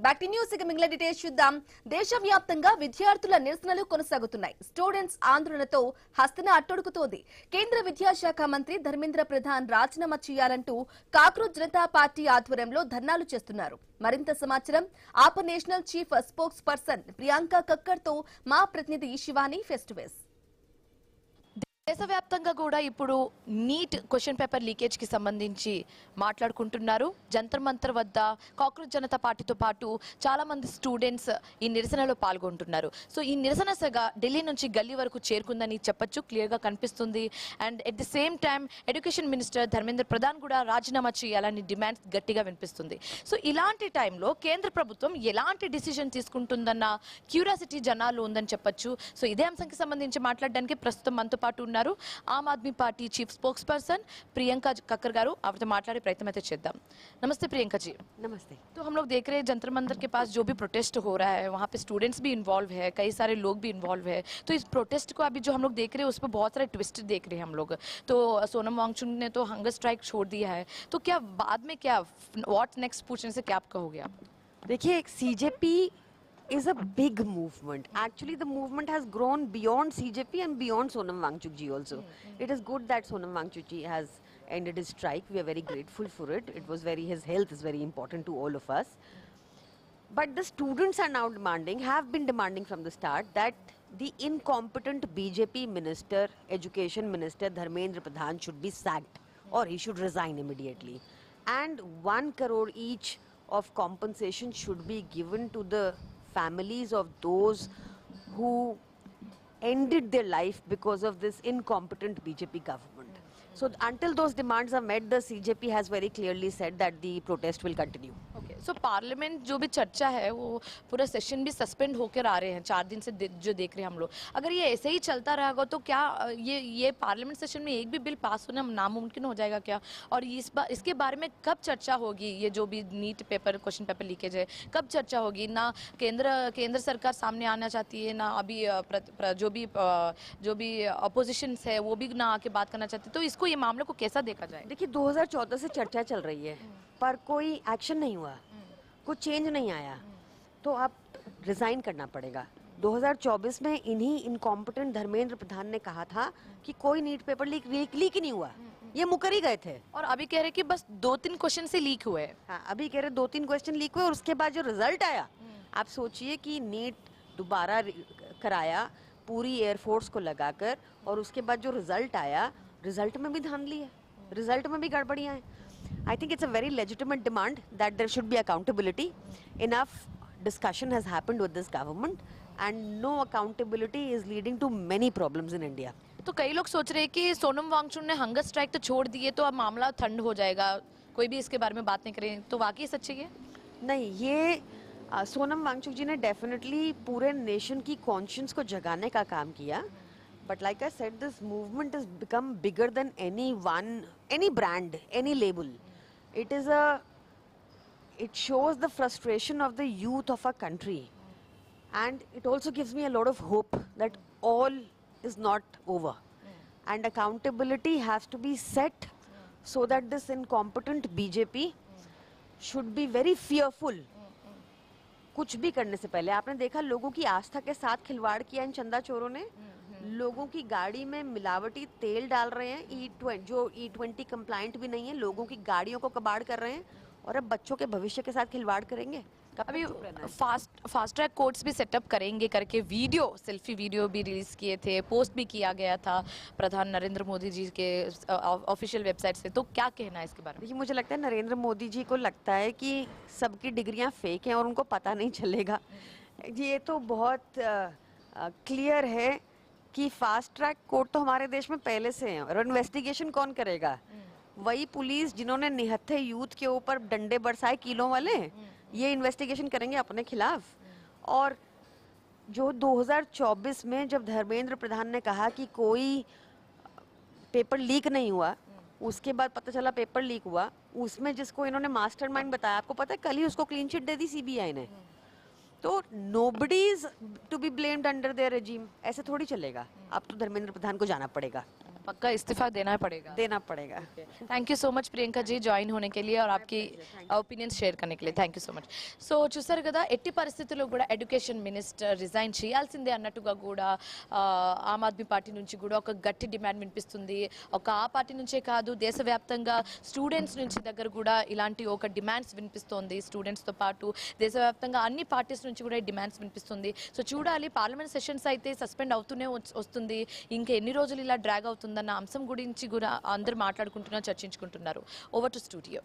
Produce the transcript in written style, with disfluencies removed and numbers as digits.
Back to news. ఇక మిగిలిన details చూద్దాం. దేశవ్యాప్తంగా విద్యార్థుల నిరసనలు కొనసాగుతున్నాయి. స్టూడెంట్స్ ఆందోళనతో హస్తన అట్టడుగుతోంది. కేంద్ర విద్యాశాఖ మంత్రి ధర్మేంద్ర ప్రధాన్ రాజీనామా చేయాలంటూ కాక్రోచ్ జనతా పార్టీ ఆధ్వర్యంలో ధర్నాలు చేస్తున్నారు. మరింత సమాచారం AAP national chief spokesperson Priyanka Kakkar తో మా ప్రతినిధి శివాని ఫేస్ టు ఫేస్. దేశవ్యాప్తంగా కూడా ఇప్పుడు నీట్ క్వశ్చన్ పేపర్ లీకేజ్ కి సంబంధించి మాట్లాడుకుంటున్నారు. జంతర్ మంతర్ వద్ద కాక్రోచ్ జనతా పార్టీతో పాటు చాలా మంది స్టూడెంట్స్ ఈ నిరసనలో పాల్గొంటున్నారు. సో ఈ నిరసన సగ ఢిల్లీ నుంచి గల్లీ వరకు చేరుకుందని చెప్పొచ్చు, క్లియర్ గా కనిపిస్తుంది. And at the same time education minister Dharmendra Pradhan కూడా రాజీనామా చేయాలని డిమాండ్స్ గట్టిగా వినిపిస్తుంది. సో ఇలాంటి టైంలో కేంద్ర ప్రభుత్వం ఎలాంటి డిసిజన్ తీసుకుంటుందన్న క్యూరియాసిటీ జనాలు ఉందని చెప్పొచ్చు. సో ఇదే అంశానికి సంబంధించి మాట్లాడడానికి ప్రస్తుతం మనతో పాటు Aam Aadmi Party chief spokesperson Priyanka Kakkar garu आपसे माట్లాడే प्रयत्न అయితే చేద్దాం. नमस्ते प्रियंका जी. नमस्ते. तो हम लोग देख रहे हैं जंतर मंतर के पास जो भी प्रोटेस्ट हो रहा है वहाँ पे स्टूडेंट्स भी इन्वॉल्व है, कई सारे लोग भी इन्वॉल्व है. तो इस प्रोटेस्ट को अभी जो हम लोग देख रहे हैं उस पर बहुत सारे ट्विस्ट देख रहे हैं हम लोग. तो सोनम वांगचुक ने तो हंगर स्ट्राइक छोड़ दिया है, तो क्या बाद में क्या व्हाट नेक्स्ट पूछने से क्या आप कहोगे आप? देखिए, CJP is a big movement. Actually, the movement has grown beyond CJP and beyond Sonam Wangchuk ji also. It is good that Sonam Wangchuk ji has ended his strike. We are very grateful for it. His health is very important to all of us. But the students are now demanding, have been demanding from the start, that the incompetent BJP minister, education minister Dharmendra Pradhan should be sacked or he should resign immediately. And 1 crore each of compensation should be given to the families of those who ended their life because of this incompetent BJP government. So until those demands are met, the CJP has very clearly said that the protest will continue. Okay. So parliament जो भी चर्चा है वो पूरा session भी suspend होकर आ रहे हैं 4 दिन से जो देख रहे हैं हम लोग. अगर ये ऐसे ही चलता रहेगा तो क्या ये पार्लियामेंट सेशन में एक भी बिल पास होना नामुमकिन हो जाएगा क्या? और इसके बारे में कब चर्चा होगी? ये जो भी NEET paper question paper leakage है कब चर्चा होगी? ना केंद्र सरकार सामने आना चाहती है, ना अभी जो भी अपोजिशन है वो भी ना आके बात करना चाहती है. तो इसको ये मामले को कैसा देखा जाए? देखिए, 2014 से चर्चा चल रही है पर कोई एक्शन नहीं हुआ, कुछ चेंज नहीं आया, तो अब रिजाइन करना पड़ेगा. 2024 में इन्हीं इनकॉम्पिटेंट धर्मेंद्र प्रधान ने कहा था कि कोई नीट पेपर लीक ही नहीं हुआ, ये मुकर ही गए थे. और अभी कह रहे कि बस 2-3 क्वेश्चन से लीक हुए. हाँ, अभी कह रहे 2-3 क्वेश्चन लीक हुए और उसके बाद जो रिजल्ट आया, आप सोचिए कि नीट दोबारा कराया पूरी एयरफोर्स को लगाकर, और उसके बाद जो रिजल्ट आया, रिजल्ट में भी धांधली है, रिजल्ट में भी गड़बड़ियां हैं. I think it's a very legitimate demand that there should be accountability. Enough discussion has happened with this government and no accountability is leading to many problems in India. तो कई लोग सोच रहे हैं कि सोनम वांगचुक ने हंगर स्ट्राइक तो छोड़ दिए तो अब मामला ठंड हो जाएगा, कोई भी इसके बारे में बात नहीं करे. तो वाकई सच है ये? नहीं, ये सोनम वांगचुक जी ने डेफिनेटली पूरे नेशन की कॉन्शियंस को जगाने का काम किया. But like I said, this movement has become bigger than any brand, any label. It shows the frustration of the youth of our country. And it also gives me a lot of hope that all is not over. And accountability has to be set so that this incompetent BJP should be very fearful. कुछ भी करने से पहले आपने देखा लोगों की आस्था के साथ खिलवाड़ किया इन चंदा चोरों ने. लोगों की गाड़ी में मिलावटी तेल डाल रहे हैं, जो E20 कंप्लाइंट भी नहीं है, लोगों की गाड़ियों को कबाड़ कर रहे हैं और अब बच्चों के भविष्य के साथ खिलवाड़ करेंगे. अभी फास्ट ट्रैक कोर्ट्स भी सेटअप करेंगे करके सेल्फी वीडियो भी रिलीज किए थे, पोस्ट भी किया गया था प्रधान नरेंद्र मोदी जी के ऑफिशियल वेबसाइट से. तो क्या कहना है इसके बारे में? देखिए, मुझे लगता है नरेंद्र मोदी जी को लगता है कि सबकी डिग्रियां फेक हैं और उनको पता नहीं चलेगा. ये तो बहुत क्लियर है कि फास्ट ट्रैक कोर्ट तो हमारे देश में पहले से है और इन्वेस्टिगेशन कौन करेगा? वही पुलिस जिन्होंने निहत्थे यूथ के ऊपर डंडे बरसाए किलों वाले, ये इन्वेस्टिगेशन करेंगे अपने खिलाफ. और जो 2024 में जब धर्मेंद्र प्रधान ने कहा कि कोई पेपर लीक नहीं हुआ, उसके बाद पता चला पेपर लीक हुआ, उसमें जिसको इन्होंने मास्टरमाइंड बताया, आपको पता है कल ही उसको क्लीन चिट दे दी CBI ने. तो nobody is to be blamed under their regime. ऐसे थोड़ी चलेगा. अब तो धर्मेंद्र प्रधान को जाना पड़ेगा. पक्का इस्तीफा देना पड़ेगा। देना पड़ेगा। Thank you so much Priyanka ji join होने के लिए और आपकी ఒపీనియన్స్ షేర్ करने के लिए thank you so much. So చూసారు కదా, ఎట్టి పరిస్థితుల్లో కూడా ఎడ్యుకేషన్ మినిస్టర్ రిజైన్ చేయాల్సిందే అన్నట్టుగా కూడా ఆమ్ ఆద్మీ పార్టీ నుంచి కూడా ఒక గట్టి డిమాండ్ వినిపిస్తుంది. ఒక ఆ పార్టీ నుంచే కాదు, దేశవ్యాప్తంగా స్టూడెంట్స్ నుంచి దగ్గర కూడా ఇలాంటి ఒక డిమాండ్స్ వినిపిస్తోంది. స్టూడెంట్స్తో పాటు దేశవ్యాప్తంగా అన్ని పార్టీస్ నుంచి కూడా డిమాండ్స్ వినిపిస్తుంది. సో చూడాలి, పార్లమెంట్ సెషన్స్ అయితే సస్పెండ్ అవుతూనే వస్తుంది. ఇంకా ఎన్ని రోజులు ఇలా డ్రాగ్ అవుతుందన్న అంశం గురించి కూడా అందరూ మాట్లాడుకుంటున్నారు, చర్చించుకుంటున్నారు. Over to studio.